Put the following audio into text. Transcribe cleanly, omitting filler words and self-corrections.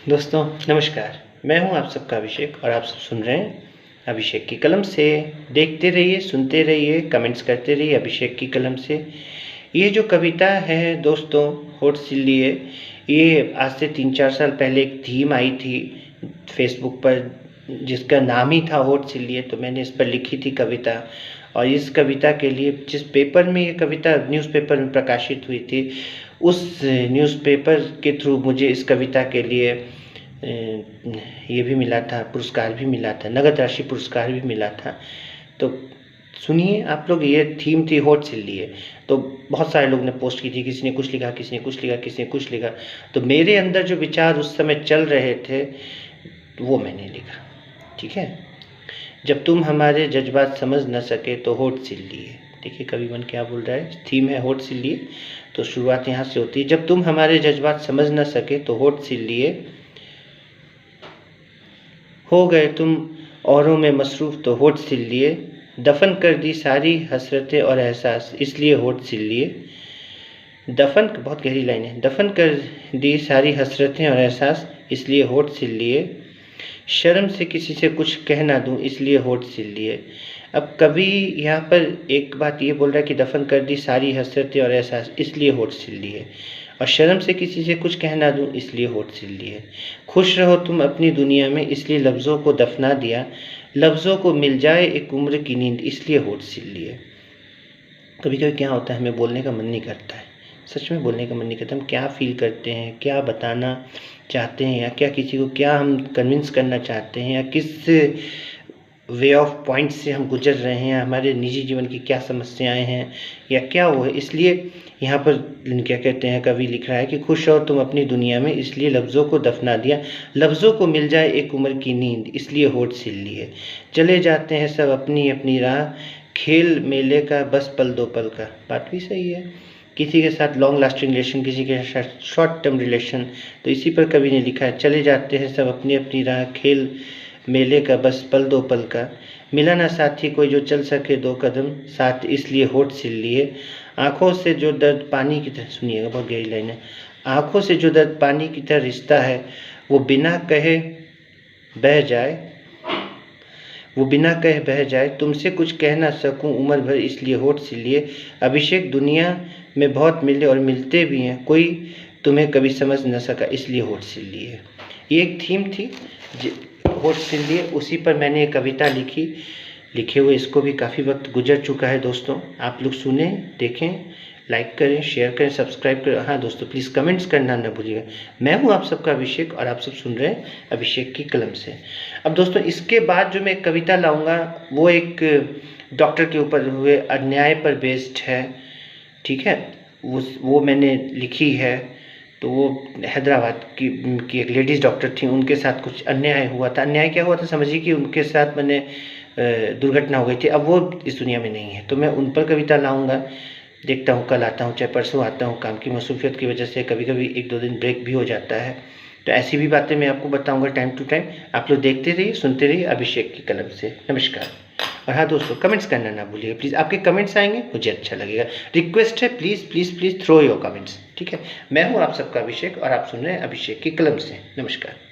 दोस्तों नमस्कार, मैं हूं आप सबका अभिषेक और आप सब सुन रहे हैं अभिषेक की कलम से। देखते रहिए, सुनते रहिए, कमेंट्स करते रहिए अभिषेक की कलम से। ये जो कविता है दोस्तों, होठ सिल लिए, ये आज से 3-4 साल पहले एक थीम आई थी फेसबुक पर जिसका नाम ही था होठ सिल लिए। तो मैंने इस पर लिखी थी कविता, और इस कविता के लिए जिस पेपर में ये कविता न्यूज़पेपर में प्रकाशित हुई थी, उस न्यूज़पेपर के थ्रू मुझे इस कविता के लिए ये भी मिला था, पुरस्कार भी मिला था, नगद राशि पुरस्कार भी मिला था। तो सुनिए आप लोग, ये थीम थी होठ सिल लिए। तो बहुत सारे लोग ने पोस्ट की थी, किसी ने कुछ लिखा, किसी ने कुछ लिखा, किसी ने कुछ लिखा। तो मेरे अंदर जो विचार उस समय चल रहे थे वो मैंने लिखा। ठीक है, जब तुम हमारे जज्बात समझ न सके तो होठ सिल लिए। देखिए कविवन क्या बोल रहा है, थीम है होठ सिल लिए, तो शुरुआत यहाँ से होती है। जब तुम हमारे जज्बात समझ न सके तो होठ सिल लिए, हो गए तुम औरों में मसरूफ़ तो होठ सिल लिए, दफन कर दी सारी हसरतें और एहसास इसलिए होठ सिल लिए। दफन, बहुत गहरी लाइन है, दफन कर दी सारी हसरतें और एहसास इसलिए होठ सिल लिए। शर्म से किसी से कुछ कह ना दूँ इसलिए होठ सिल लिए। अब कवि यहाँ पर एक बात ये बोल रहा है कि दफन कर दी सारी हसरतें और एहसास इसलिए होठ सिल लिए, और शर्म से किसी से कुछ कह ना दूँ इसलिए होठ सिल लिए। खुश रहो तुम अपनी दुनिया में इसलिए लफ्ज़ों को दफना दिया, लफ्ज़ों को मिल जाए एक उम्र की नींद इसलिए होठ सिल लिए। कभी कभी क्या होता है, हमें बोलने का मन नहीं करता है, सच में बोलने का मन नहीं करता। हम क्या फील करते हैं, क्या बताना चाहते हैं, या क्या किसी को क्या हम कन्विंस करना चाहते हैं, या किस वे ऑफ पॉइंट से हम गुजर रहे हैं, हमारे निजी जीवन की क्या समस्याएं हैं, या क्या वो है। इसलिए यहाँ पर क्या कहते हैं, कवि लिख रहा है कि खुश हो तुम अपनी दुनिया में इसलिए लफ्ज़ों को दफना दिया, लफ्ज़ों को मिल जाए एक उम्र की नींद इसलिए होठ सिल लिए। चले जाते हैं सब अपनी अपनी राह, खेल मेले का बस पल दो पल का। बात भी सही है, किसी के साथ लॉन्ग लास्टिंग रिलेशन, किसी के साथ शॉर्ट टर्म रिलेशन। तो इसी पर कवि ने लिखा है, चले जाते हैं सब अपनी अपनी राह, खेल मेले का बस पल दो पल का, मिला ना साथी कोई जो चल सके दो कदम साथ इसलिए होठ सिल लिए। आँखों से जो दर्द पानी की तरह, सुनिएगा बहुत गहरी लाइन है, आँखों से जो दर्द पानी की तरह रिश्ता है वो बिना कहे बह जाए, वो बिना कहे बह जाए, तुमसे कुछ कह ना सकूं उम्र भर इसलिए होठ सिल लिए। अभिषेक दुनिया में बहुत मिले और मिलते भी हैं, कोई तुम्हें कभी समझ न सका इसलिए होठ सिल लिए। ये एक थीम थी होठ सिल लिए, उसी पर मैंने एक कविता लिखी। लिखे हुए इसको भी काफ़ी वक्त गुजर चुका है दोस्तों। आप लोग सुने, देखें, लाइक करें, शेयर करें, सब्सक्राइब करें। हाँ दोस्तों, प्लीज़ कमेंट्स करना न भूलिएगा। मैं हूँ आप सबका अभिषेक और आप सब सुन रहे हैं अभिषेक की कलम से। अब दोस्तों, इसके बाद जो मैं एक कविता लाऊंगा वो एक डॉक्टर के ऊपर हुए अन्याय पर बेस्ड है। ठीक है, वो मैंने लिखी है। तो वो हैदराबाद की एक लेडीज़ डॉक्टर थी, उनके साथ कुछ अन्याय हुआ था। अन्याय क्या हुआ था समझिए कि उनके साथ मैंने दुर्घटना हो गई थी। अब वो इस दुनिया में नहीं है, तो मैं उन पर कविता लाऊंगा। देखता हूँ कल आता हूँ चाहे परसों आता हूँ, काम की मसरूफियत की वजह से कभी कभी 1-2 दिन ब्रेक भी हो जाता है। तो ऐसी भी बातें मैं आपको बताऊँगा टाइम टू टाइम। आप लोग देखते रहिए, सुनते रहिए अभिषेक की कलम से। नमस्कार। और हाँ दोस्तों, कमेंट्स करना ना भूलिएगा प्लीज़। आपके कमेंट्स आएंगे मुझे अच्छा लगेगा। रिक्वेस्ट है, please please please throw your comments. ठीक है, मैं हूँ आप सबका अभिषेक और आप सुन रहे हैं अभिषेक की कलम से। नमस्कार।